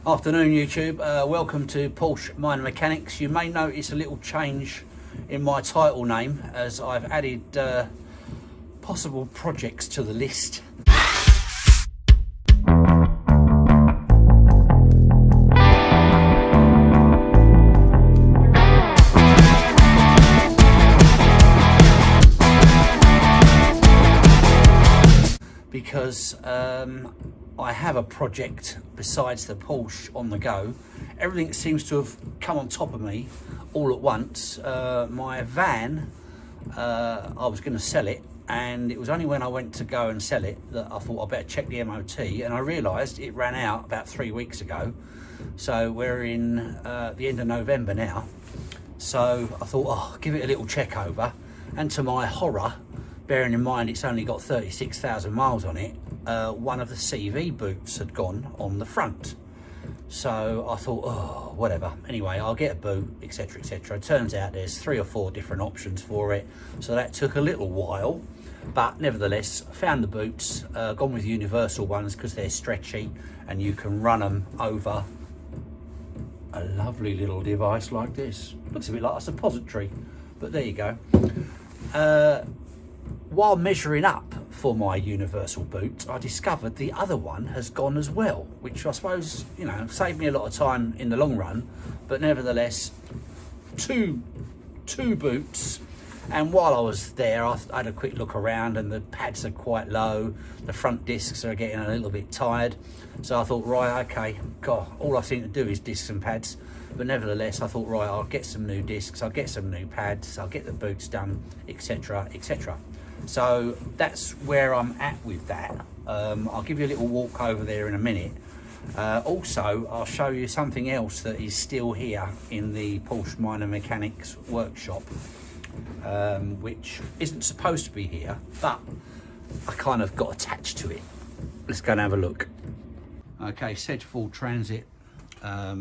Afternoon YouTube, welcome to Porsche Minor Mechanics. You may notice a little change in my title name as I've added possible projects to the list. Because I have a project besides the Porsche on the go. Everything seems to have come on top of me all at once. My van, I was going to sell it, and it was only when I went to go and sell it that I thought I better check the MOT, and I realised it ran out about 3 weeks ago. So we're in the end of November now. So I thought, oh, give it a little check over, and to my horror, bearing in mind it's only got 36,000 miles on it, one of the CV boots had gone on the front. So I thought, oh, whatever. Anyway, I'll get a boot, etc, etc. Turns out there's 3 or 4 different options for it. So that took a little while, but nevertheless, found the boots, gone with universal ones because they're stretchy and you can run them over a lovely little device like this. Looks a bit like a suppository, but there you go. While measuring up for my universal boot, I discovered the other one has gone as well, which I suppose, you know, saved me a lot of time in the long run, but nevertheless, two boots. And while I was there, I had a quick look around, and the pads are quite low, the front discs are getting a little bit tired, so I thought, right, okay, God, all I seem to do is discs and pads. But nevertheless, I thought, right, I'll get some new discs, I'll get some new pads, I'll get the boots done, etc, etc. So that's where I'm at with that. I'll give you a little walk over there in a minute. Also, I'll show you something else that is still here in the Porsche Minor Mechanics workshop, which isn't supposed to be here, but I kind of got attached to it. Let's go and have a look. Okay, said full transit. At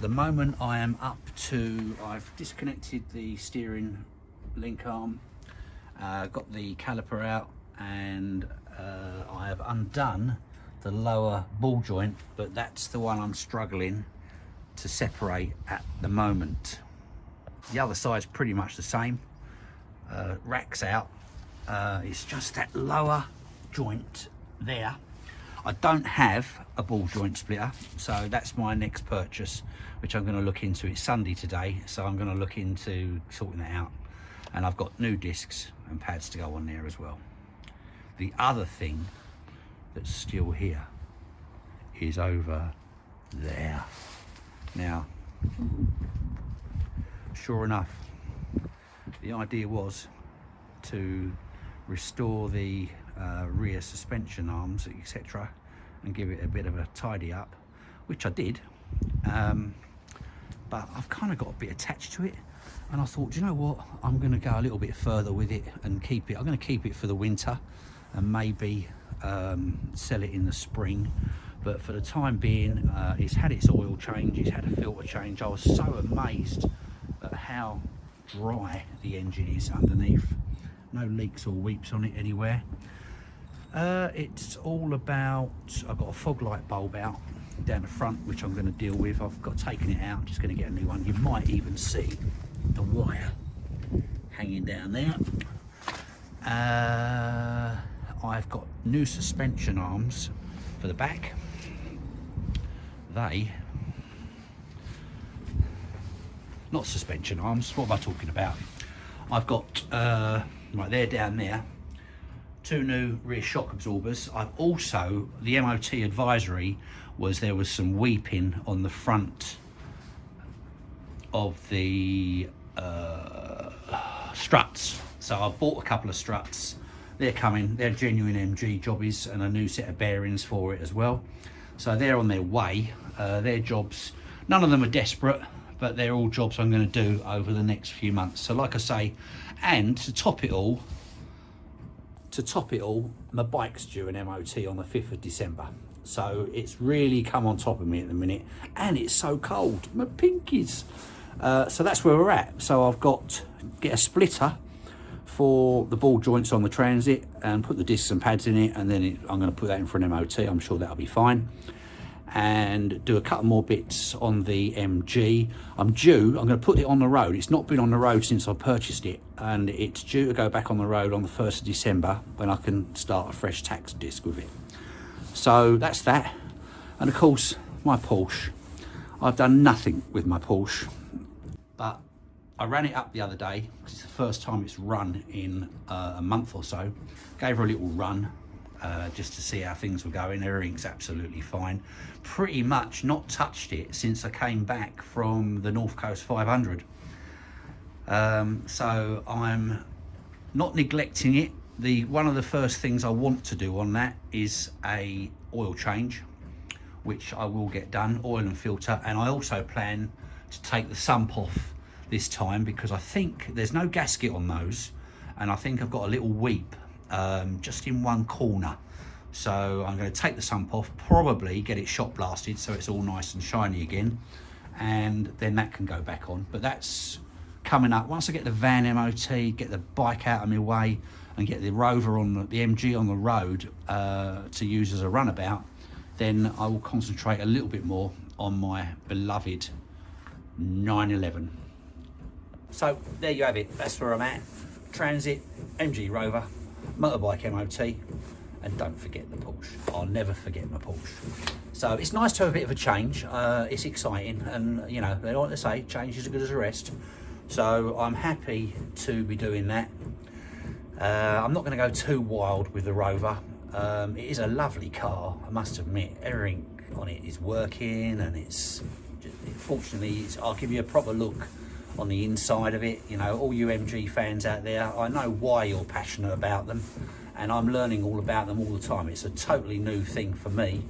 the moment I am up to, I've disconnected the steering link arm, got the caliper out, and I have undone the lower ball joint, but that's the one I'm struggling to separate at the moment. The other side's pretty much the same, rack's out, it's just that lower joint there. I don't have a ball joint splitter, so that's my next purchase, which I'm going to look into. It's Sunday today, so I'm going to look into sorting that out. And I've got new discs and pads to go on there as well. The other thing that's still here is over there. Now, sure enough, the idea was to restore the rear suspension arms, etc, and give it a bit of a tidy up, which I did, but I've kind of got a bit attached to it, and I thought, do you know what, I'm going to go a little bit further with it and keep it. I'm going to keep it for the winter and maybe sell it in the spring, but for the time being, it's had its oil change, it's had a filter change. I was so amazed at how dry the engine is underneath. No leaks or weeps on it anywhere. It's all about, I've got a fog light bulb out down the front, which I'm going to deal with. I've got taken it out, just going to get a new one. You might even see the wire hanging down there. I've got new suspension arms for the back. They, not suspension arms, what am I talking about? I've got, right there, down there, 2 new rear shock absorbers. I've also, the MOT advisory was there was some weeping on the front of the struts. So I've bought a couple of struts. They're coming, they're genuine MG jobbies, and a new set of bearings for it as well. So they're on their way. They're jobs, none of them are desperate, but they're all jobs I'm going to do over the next few months. So like I say, and to top it all, my bike's due an MOT on the 5th of December. So it's really come on top of me at the minute, and it's so cold, my pinkies. So that's where we're at. So I've got get a splitter for the ball joints on the Transit and put the discs and pads in it, and then I'm going to put that in for an MOT. I'm sure that'll be fine. and do a couple more bits on the MG. I'm going to put it on the road. It's not been on the road since I purchased it, and it's due to go back on the road on the 1st of December when I can start a fresh tax disc with it. So that's that. And of course, my Porsche. I've done nothing with my Porsche, but I ran it up the other day because it's the first time it's run in a month or so. Gave her a little run just to see how things were going. Everything's absolutely fine. Pretty much not touched it since I came back from the North Coast 500. So I'm not neglecting it. One of the first things I want to do on that is a oil change, which I will get done, oil and filter. And I also plan to take the sump off this time because I think there's no gasket on those, and I think I've got a little weep just in one corner. So I'm going to take the sump off, probably get it shot blasted so it's all nice and shiny again, and then that can go back on. But that's coming up. Once I get the van MOT, get the bike out of my way, and get the Rover on the MG on the road to use as a runabout, then I will concentrate a little bit more on my beloved 911. So there you have it. That's where I'm at. Transit, MG Rover, motorbike MOT, and don't forget the Porsche. I'll never forget my Porsche. So it's nice to have a bit of a change. It's exciting, and you know, they like to say, change is as good as a rest. So I'm happy to be doing that. I'm not going to go too wild with the Rover. It is a lovely car, I must admit. Everything on it is working, and fortunately, I'll give you a proper look on the inside of it. You know, all you MG fans out there, I know why you're passionate about them, and I'm learning all about them all the time. It's a totally new thing for me,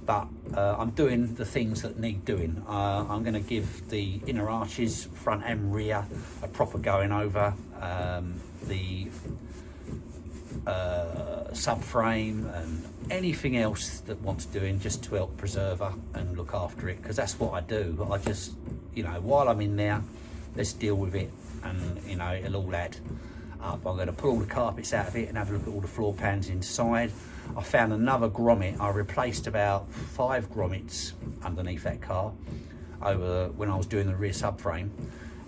but I'm doing the things that need doing. I'm going to give the inner arches, front and rear, a proper going over. The subframe and anything else that wants doing, just to help preserve her and look after it, because that's what I do. I just, you know, while I'm in there, let's deal with it, and you know, it'll all add up. I'm going to pull all the carpets out of it and have a look at all the floor pans inside. I found another grommet. I replaced about 5 grommets underneath that car over when I was doing the rear subframe,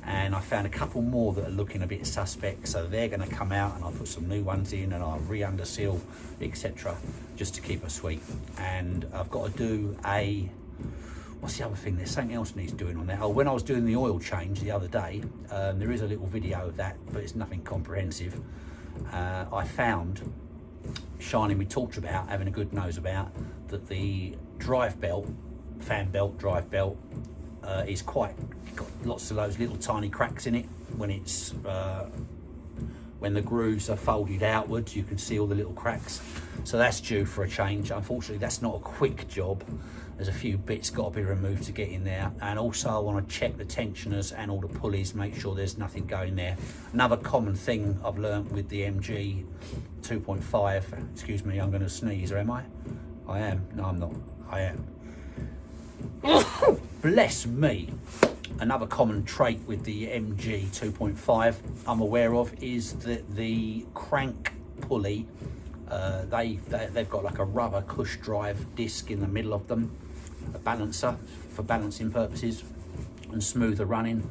and I found a couple more that are looking a bit suspect, so they're going to come out, and I'll put some new ones in, and I'll re-underseal, etc., just to keep her sweet. And I've got to do what's the other thing? There's something else needs doing on that. Oh, when I was doing the oil change the other day, there is a little video of that, but it's nothing comprehensive. I found, shining me torch about, having a good nose about, that the drive belt, fan belt, drive belt, is got lots of those little tiny cracks in it when it's when the grooves are folded outwards. You can see all the little cracks, so that's due for a change. Unfortunately, that's not a quick job. There's a few bits got to be removed to get in there, and also I want to check the tensioners and all the pulleys, make sure there's nothing going there. Another common thing I've learned with the MG 2.5, excuse me, I'm going to sneeze, or am I? I am. No, I'm not. I am. Bless me. Another common trait with the MG 2.5 I'm aware of is that the crank pulley, they've got like a rubber cush drive disc in the middle of them, a balancer for balancing purposes and smoother running.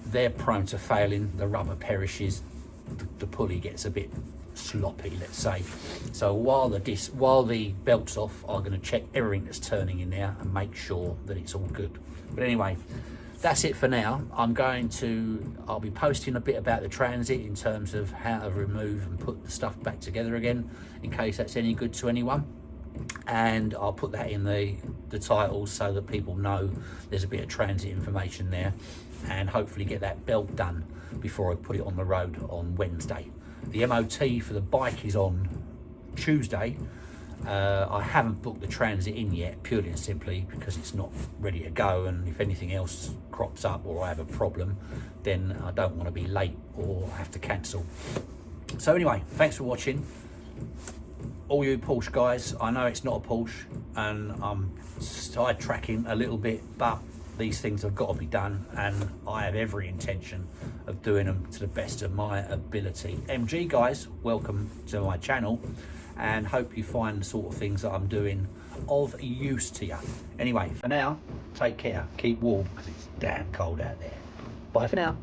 They're prone to failing. The rubber perishes, the pulley gets a bit sloppy, let's say. So while the belt's off, I'm going to check everything that's turning in there and make sure that it's all good. But anyway, that's it for now. I'll be posting a bit about the Transit in terms of how to remove and put the stuff back together again, in case that's any good to anyone. And I'll put that in the titles so that people know there's a bit of Transit information there, and hopefully get that belt done before I put it on the road on Wednesday. The MOT for the bike is on Tuesday. I haven't booked the Transit in yet, purely and simply because it's not ready to go, and if anything else crops up or I have a problem, then I don't want to be late or have to cancel. So anyway, thanks for watching. All you Porsche guys, I know it's not a Porsche and I'm sidetracking a little bit, but these things have got to be done, and I have every intention of doing them to the best of my ability. MG guys, welcome to my channel, and hope you find the sort of things that I'm doing of use to you. Anyway, for now, take care, keep warm because it's damn cold out there. Bye for now.